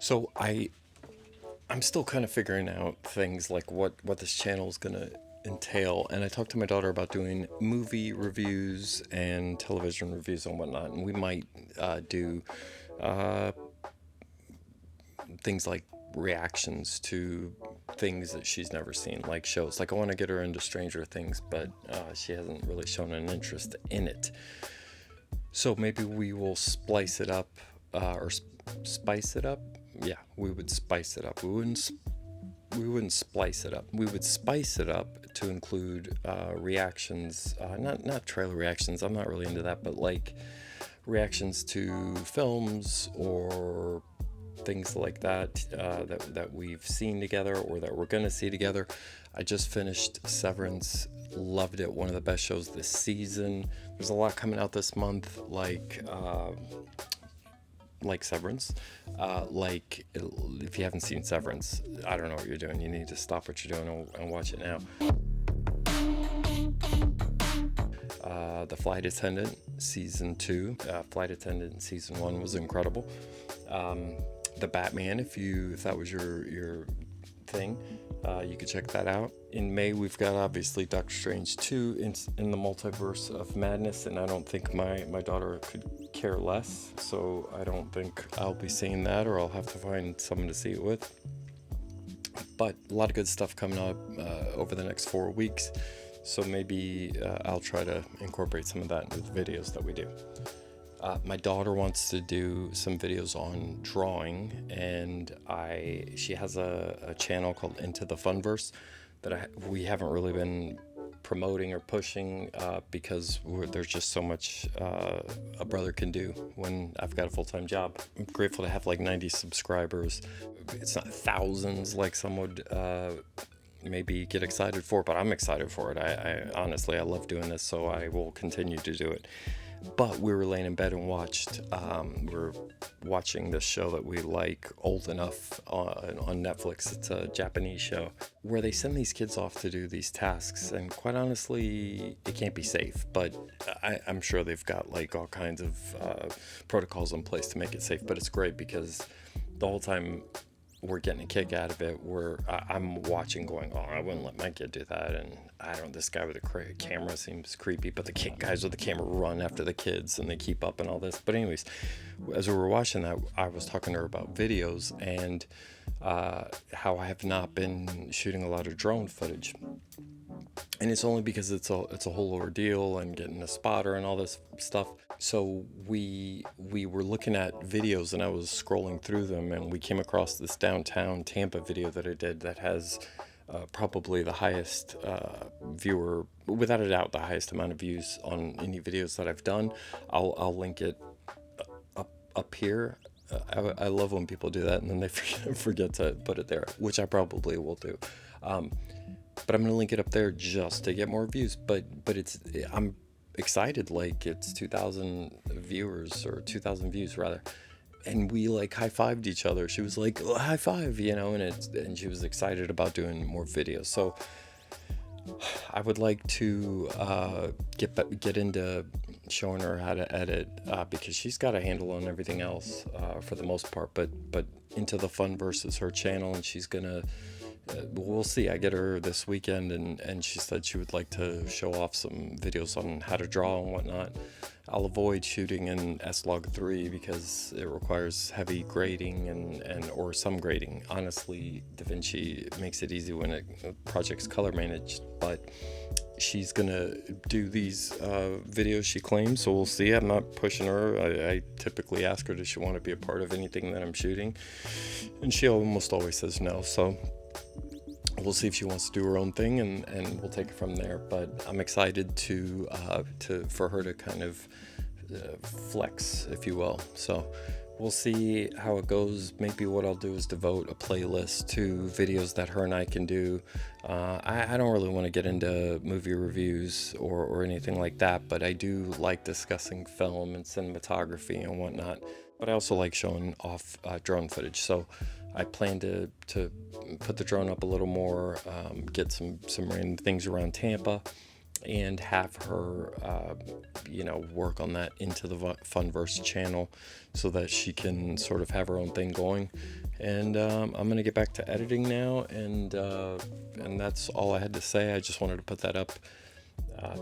So I'm still kind of figuring out things like what this channel is gonna entail, and I talked to my daughter about doing movie reviews and television reviews and whatnot, and we might do uh, things like reactions to things that she's never seen, like shows. Like I want to get her into Stranger Things, but she hasn't really shown an interest in it. So maybe we will splice it up, or spice it up. Yeah, we would spice it up. We wouldn't splice it up. We would spice it up to include reactions, not trailer reactions. I'm not really into that, but like reactions to films or things like that, that we've seen together or that we're gonna see together. I just finished Severance. Loved it. One of the best shows this season. There's a lot coming out this month, like Severance. Like if you haven't seen Severance, I don't know what you're doing. You need to stop what you're doing and watch it now. The Flight Attendant season 2. Flight Attendant season 1 was incredible. The Batman, if that was your thing, you could check that out. In May, we've got obviously Doctor Strange 2 in the Multiverse of Madness, and I don't think my daughter could care less, so I don't think I'll be seeing that, or I'll have to find someone to see it with. But a lot of good stuff coming up over the next 4 weeks, so maybe I'll try to incorporate some of that into the videos that we do. My daughter wants to do some videos on drawing, and she has a channel called Into the Funverse that we haven't really been promoting or pushing because there's just so much a brother can do when I've got a full-time job. I'm grateful to have like 90 subscribers. It's not thousands like some would maybe get excited for, but I'm excited for it. I honestly, I love doing this, so I will continue to do it. But we were laying in bed and we're watching this show that we like, Old Enough, on Netflix. It's a Japanese show where they send these kids off to do these tasks, and quite honestly, it can't be safe, but I'm sure they've got like all kinds of protocols in place to make it safe. But it's great because the whole time we're getting a kick out of it. I'm watching going, oh, I wouldn't let my kid do that, and this guy with a camera seems creepy, but the guys with the camera run after the kids and they keep up and all this. But anyways, as we were watching that, I was talking to her about videos and how I have not been shooting a lot of drone footage. And it's only because it's a whole ordeal and getting a spotter and all this stuff. So we were looking at videos, and I was scrolling through them, and we came across this downtown Tampa video that I did that has probably the highest viewer, without a doubt, the highest amount of views on any videos that I've done. I'll link it up here. I love when people do that and then they forget to put it there, which I probably will do. But I'm gonna link it up there just to get more views. But I'm excited, like it's 2,000 viewers, or 2,000 views rather, and we like high-fived each other. She was like, oh, high five, and she was excited about doing more videos. So I would like to get into showing her how to edit, because she's got a handle on everything else for the most part. But Into the Funverse is her channel, and she's gonna. We'll see. I get her this weekend, and she said she would like to show off some videos on how to draw and whatnot. I'll avoid shooting in S-Log 3 because it requires heavy grading or some grading. Honestly, Davinci makes it easy when a project's color managed, but she's gonna do these videos, she claims, so we'll see. I'm not pushing her. I typically ask her, does she want to be a part of anything that I'm shooting, and she almost always says no. So we'll see if she wants to do her own thing, and we'll take it from there. But I'm excited for her to kind of flex, if you will. So we'll see how it goes. Maybe what I'll do is devote a playlist to videos that her and I can do. I don't really want to get into movie reviews or anything like that, but I do like discussing film and cinematography and whatnot. But I also like showing off drone footage. So I plan to put the drone up a little more, get some random things around Tampa, and have her, work on that into the Funverse channel so that she can sort of have her own thing going. And I'm gonna get back to editing now, and that's all I had to say. I just wanted to put that up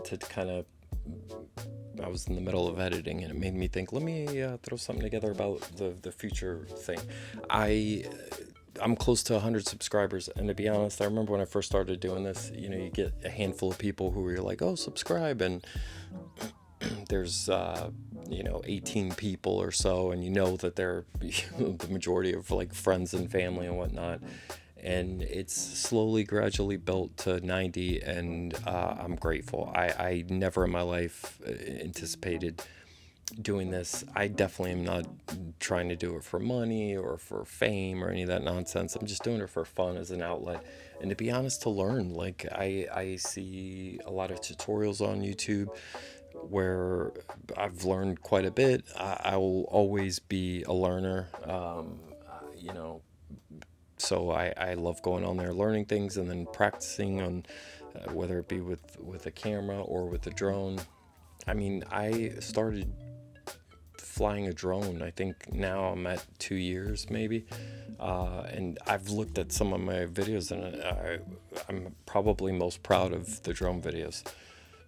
to kind of. I was in the middle of editing, and it made me think. Let me throw something together about the future thing. I'm close to 100 subscribers, and to be honest, I remember when I first started doing this, you get a handful of people who are like, oh, subscribe, and there's 18 people or so, and that they're the majority of like friends and family and whatnot, and it's slowly gradually built to 90, and I'm grateful. I never in my life anticipated doing this. I definitely am not trying to do it for money or for fame or any of that nonsense. I'm just doing it for fun as an outlet, and to be honest, to learn. Like I see a lot of tutorials on YouTube where I've learned quite a bit. I will always be a learner, so I love going on there, learning things, and then practicing on whether it be with a camera or with a drone. I mean, I started flying a drone, I think now I'm at 2 years maybe, and I've looked at some of my videos, and I'm probably most proud of the drone videos.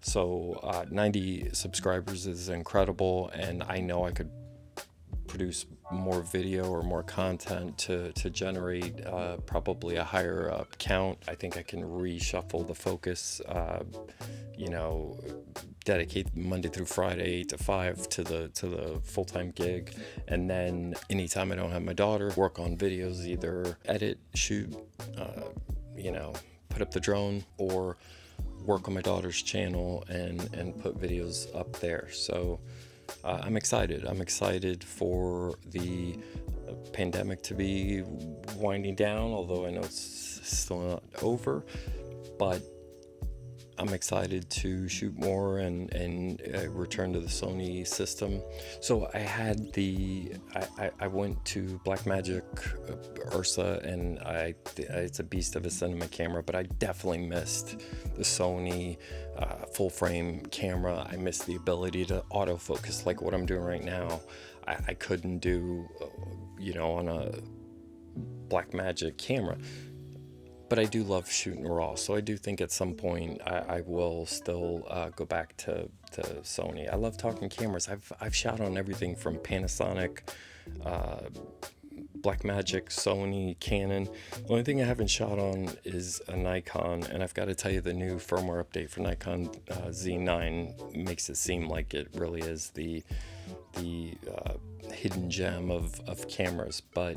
So 90 subscribers is incredible, and I know I could produce more video or more content to generate probably a higher count. I think I can reshuffle the focus, dedicate Monday through Friday 8 to 5 to the full-time gig, and then anytime I don't have my daughter, work on videos, either edit, shoot, put up the drone, or work on my daughter's channel and put videos up there. So I'm excited. I'm excited for the pandemic to be winding down, although I know it's still not over, but I'm excited to shoot more and return to the Sony system. So I went to Blackmagic Ursa, and it's a beast of a cinema camera, but I definitely missed the Sony full frame camera. I missed the ability to autofocus like what I'm doing right now. I couldn't do, on a Blackmagic camera. But I do love shooting raw, so I do think at some point I will still go back to Sony. I love talking cameras. I've shot on everything from Panasonic, Blackmagic, Sony, Canon. The only thing I haven't shot on is a Nikon, and I've got to tell you, the new firmware update for Nikon Z9 makes it seem like it really is the hidden gem of cameras. But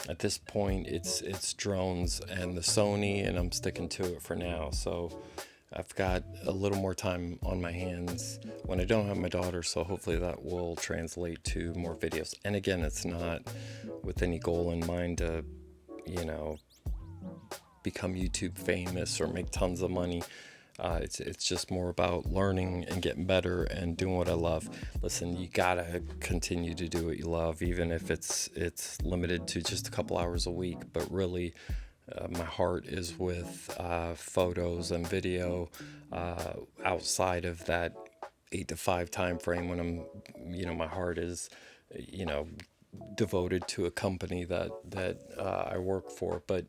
at this point, it's drones and the Sony, and I'm sticking to it for now. So I've got a little more time on my hands when I don't have my daughter, so hopefully that will translate to more videos. And again, it's not with any goal in mind to, become YouTube famous or make tons of money. It's just more about learning and getting better and doing what I love. Listen, you gotta continue to do what you love, even if it's limited to just a couple hours a week. But really, my heart is with photos and video outside of that 8 to 5 time frame when I'm, my heart is, devoted to a company that I work for. But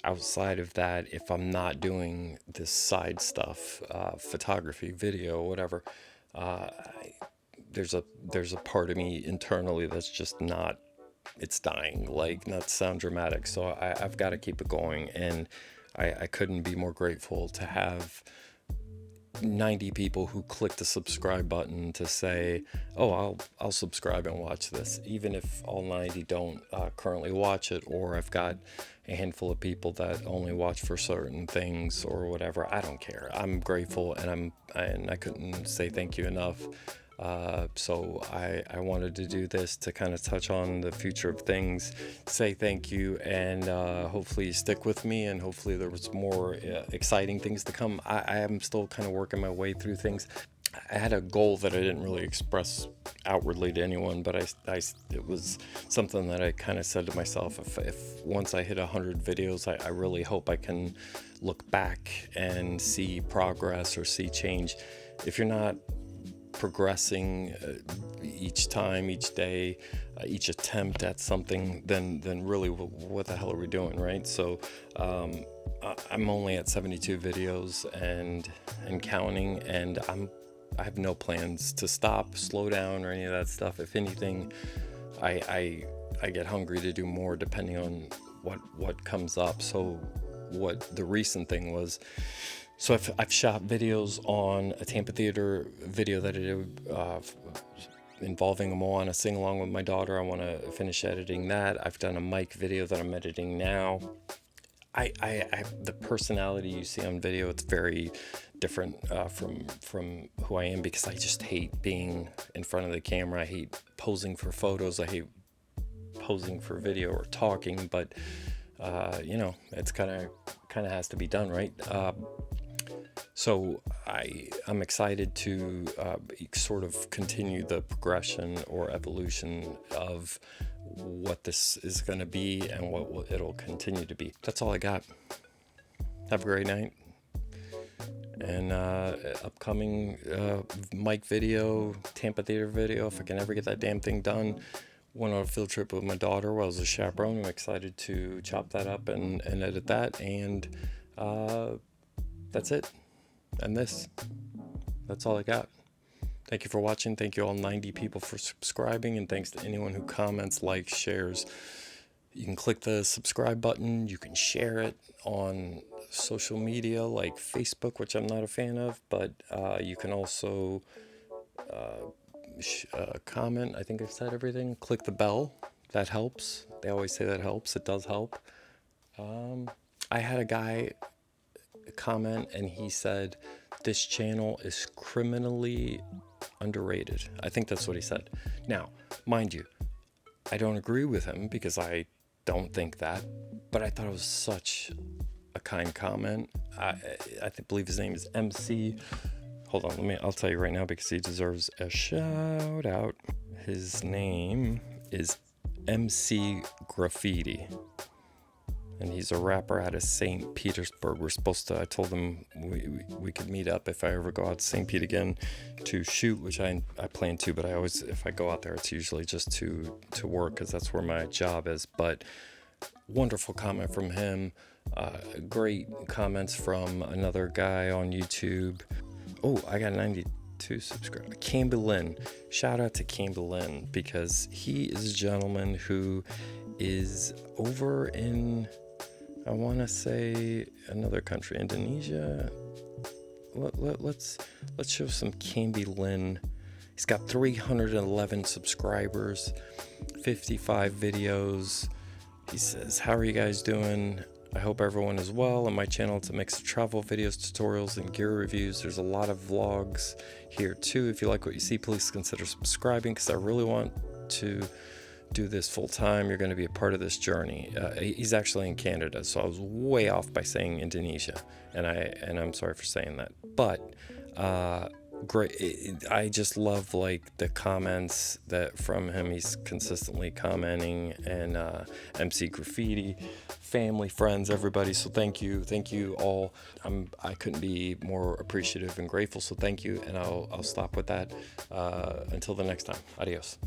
outside of that, if I'm not doing this side stuff, photography, video, whatever, there's a part of me internally that's just not, it's dying. Like, not to sound dramatic, so I've got to keep it going, and I couldn't be more grateful to have 90 people who click the subscribe button to say, oh, I'll subscribe and watch this, even if all 90 don't currently watch it, or I've got a handful of people that only watch for certain things or whatever. I don't care. I'm grateful, and I couldn't say thank you enough. So I wanted to do this to kind of touch on the future of things, say thank you, and hopefully you stick with me, and hopefully there was more exciting things to come. I am still kind of working my way through things. I had a goal that I didn't really express outwardly to anyone, but it was something that I kind of said to myself, if once I hit 100 videos, I really hope I can look back and see progress or see change. If you're not progressing each time, each day, each attempt at something, then really what the hell are we doing, right? So I'm only at 72 videos and counting, and I have no plans to stop, slow down, or any of that stuff. If anything, I get hungry to do more depending on what comes up. So what the recent thing was, so I've shot videos on a Tampa Theater video that I did involving a Moana sing-along with my daughter. I want to finish editing that. I've done a mic video that I'm editing now. I the personality you see on video, it's very different from who I am, because I just hate being in front of the camera. I hate posing for photos. I hate posing for video or talking, but you know, it's kind of has to be done, right? So I'm excited to sort of continue the progression or evolution of what this is going to be and what it'll continue to be. That's all I got. Have a great night. And upcoming mic video, Tampa Theater video, if I can ever get that damn thing done. Went on a field trip with my daughter while I was a chaperone. I'm excited to chop that up and edit that. And that's it. And that's all I got. Thank you for watching. Thank you all 90 people for subscribing, and thanks to anyone who comments, likes, shares. You can click the subscribe button. You can share it on social media like Facebook, which I'm not a fan of, but you can also comment. I think I've said everything. Click the bell. That helps. They always say that helps. It does help. I had a guy comment, and he said this channel is criminally underrated. I think that's what he said. Now, mind you, I don't agree with him because I don't think that, but I thought it was such a kind comment. I believe his name is MC. Hold on, I'll tell you right now because he deserves a shout out. His name is MC Graffiti, and he's a rapper out of St. Petersburg. I told him we could meet up if I ever go out to St. Pete again to shoot, which I plan to, but if I go out there, it's usually just to work, because that's where my job is. But wonderful comment from him. Great comments from another guy on YouTube. Oh, I got 92 subscribers. Camberlin. Shout out to Camberlin, because he is a gentleman who is over in, I want to say, another country, Indonesia. Let's show some Camberlin. He's got 311 subscribers, 55 videos. He says, "How are you guys doing? I hope everyone is well. On my channel, it's a mix of travel videos, tutorials, and gear reviews. There's a lot of vlogs here too. If you like what you see, please consider subscribing, because I really want to do this full time. You're going to be a part of this journey." He's actually in Canada, so I was way off by saying Indonesia, and I'm sorry for saying that. But great. I just love like the comments that from him. He's consistently commenting, and MC Graffiti, family, friends, everybody. So thank you all. I couldn't be more appreciative and grateful. So thank you, and I'll stop with that. Until the next time. Adios.